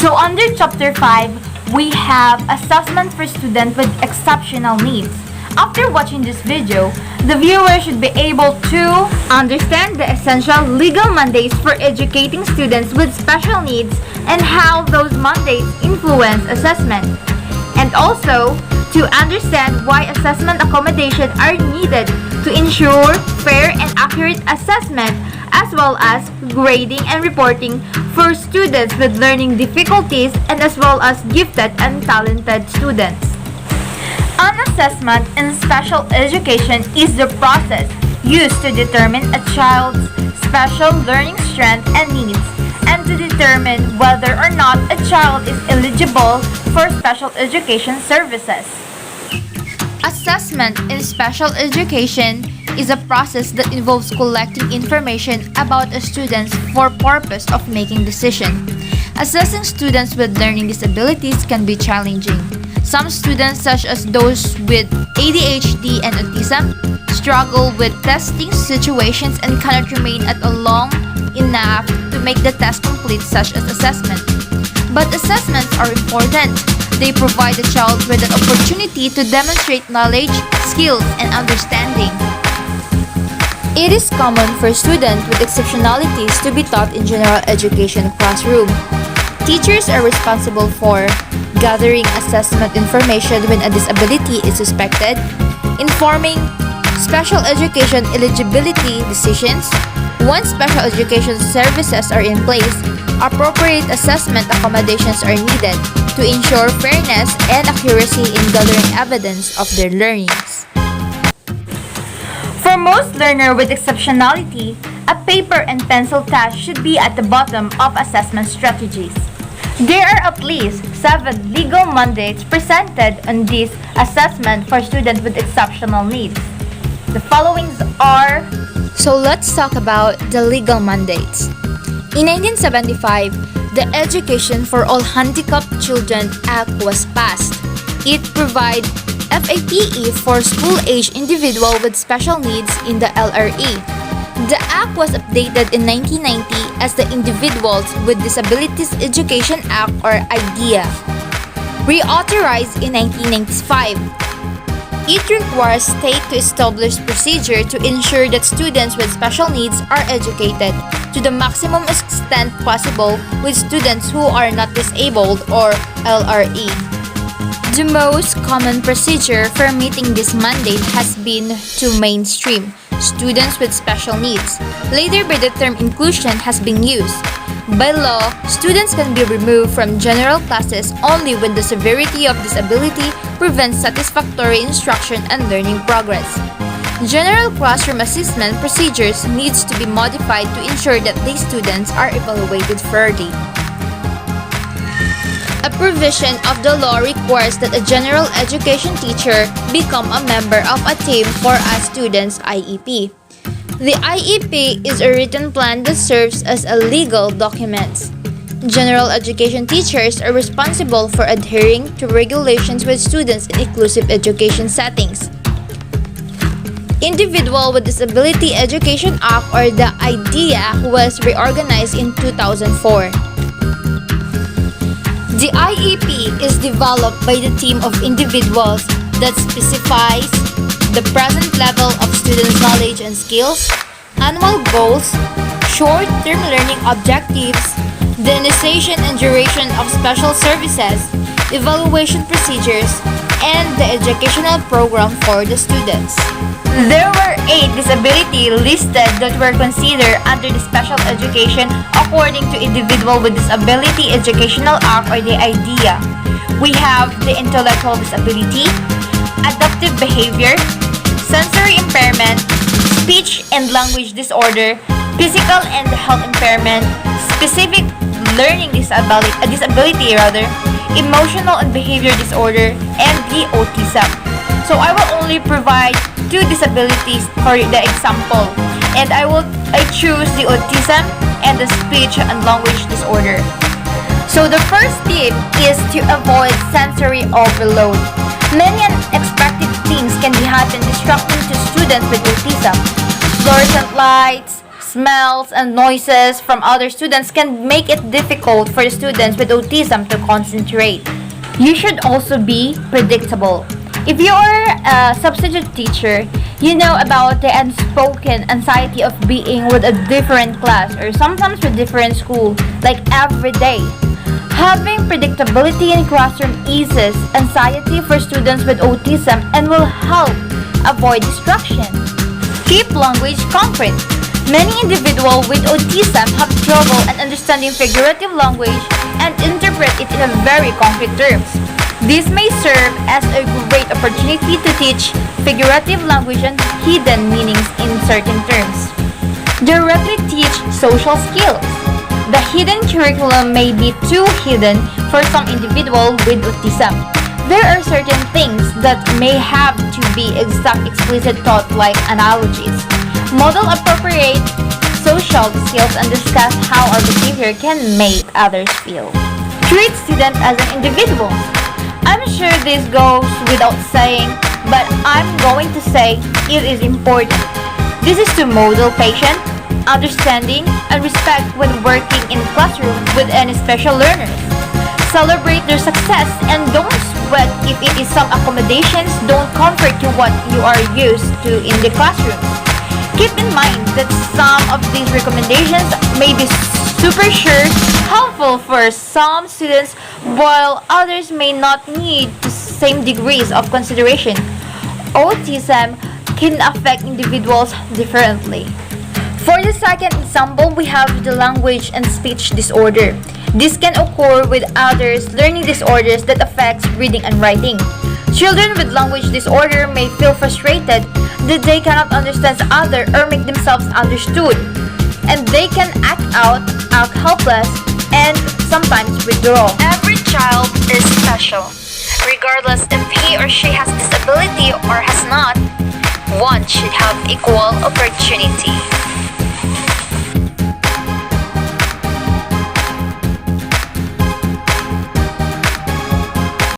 So under Chapter 5, we have assessment for students with exceptional needs. After watching this video, the viewer should be able to understand the essential legal mandates for educating students with special needs and how those mandates influence assessment. And also, to understand why assessment accommodation are needed to ensure fair and accurate assessment as well as grading and reporting for students with learning difficulties and as well as gifted and talented students. An assessment in special education is the process used to determine a child's special learning strength and needs and to determine whether or not a child is eligible for special education services. Assessment in special education is a process that involves collecting information about a student for purpose of making decision. Assessing students with learning disabilities can be challenging. Some students, such as those with ADHD and autism, struggle with testing situations and cannot remain at a long enough to make the test complete such as assessment. But assessments are important. They provide the child with an opportunity to demonstrate knowledge, skills, and understanding. It is common for students with exceptionalities to be taught in general education classroom. Teachers are responsible for gathering assessment information when a disability is suspected, informing special education eligibility decisions. Once special education services are in place, appropriate assessment accommodations are needed to ensure fairness and accuracy in gathering evidence of their learnings. For most learners with exceptionality, a paper and pencil test should be at the bottom of assessment strategies. There are at least 7 legal mandates presented on this assessment for students with exceptional needs. The following are... So let's talk about the legal mandates. In 1975, the Education for All Handicapped Children Act was passed. It provides FAPE for school-age individuals with special needs in the LRE. The Act was updated in 1990 as the Individuals with Disabilities Education Act or IDEA. Reauthorized in 1995. It requires states to establish procedure to ensure that students with special needs are educated to the maximum extent possible with students who are not disabled or LRE. The most common procedure for meeting this mandate has been to mainstream students with special needs. Later by the term inclusion has been used. By law, students can be removed from general classes only when the severity of disability prevents satisfactory instruction and learning progress. General classroom assessment procedures needs to be modified to ensure that these students are evaluated fairly. A provision of the law requires that a general education teacher become a member of a team for a student's IEP. The IEP is a written plan that serves as a legal document. General education teachers are responsible for adhering to regulations with students in inclusive education settings. Individual with Disability Education Act or the IDEA was reorganized in 2004. The IEP is developed by the team of individuals that specifies the present level of students' knowledge and skills, annual goals, short-term learning objectives, the initiation and duration of special services, evaluation procedures, and the educational program for the students. There were 8 disabilities listed that were considered under the Special Education according to Individual with Disability Educational Act or the IDEA. We have the intellectual disability, adaptive behavior, sensory impairment, speech and language disorder, physical and health impairment, specific learning disability, emotional and behavior disorder, and the autism. So I will only provide 2 disabilities for the example, and I choose the autism and the speech and language disorder. So the first tip is to avoid sensory overload. Many unexpected things can be happen distracting to students with autism. Fluorescent lights, smells, and noises from other students can make it difficult for the students with autism to concentrate. You should also be predictable. If you are a substitute teacher, you know about the unspoken anxiety of being with a different class or sometimes with different school, like every day. Having predictability in classroom eases anxiety for students with autism and will help avoid distraction. Keep language concrete. Many individuals with autism have trouble in understanding figurative language and interpret it in a very concrete terms. This may serve as a great opportunity to teach figurative language and hidden meanings in certain terms. Directly teach social skills. The hidden curriculum may be too hidden for some individual with autism. There are certain things that may have to be explicit taught like analogies. Model appropriate social skills and discuss how our behavior can make others feel. Treat students as an individual. I'm sure this goes without saying, but I'm going to say it is important. This is to model patience, understanding, and respect when working in classroom with any special learners. Celebrate their success and don't sweat if it is some accommodations don't convert to what you are used to in the classroom. Keep in mind that some of these recommendations may be super sure helpful for some students while others may not need the same degrees of consideration. Autism can affect individuals differently. For the second example, we have the language and speech disorder. This can occur with others learning disorders that affects reading and writing. Children with language disorder may feel frustrated that they cannot understand others or make themselves understood, and they can act helpless, and sometimes withdraw. Every child is special. Regardless if he or she has disability or has not, one should have equal opportunity.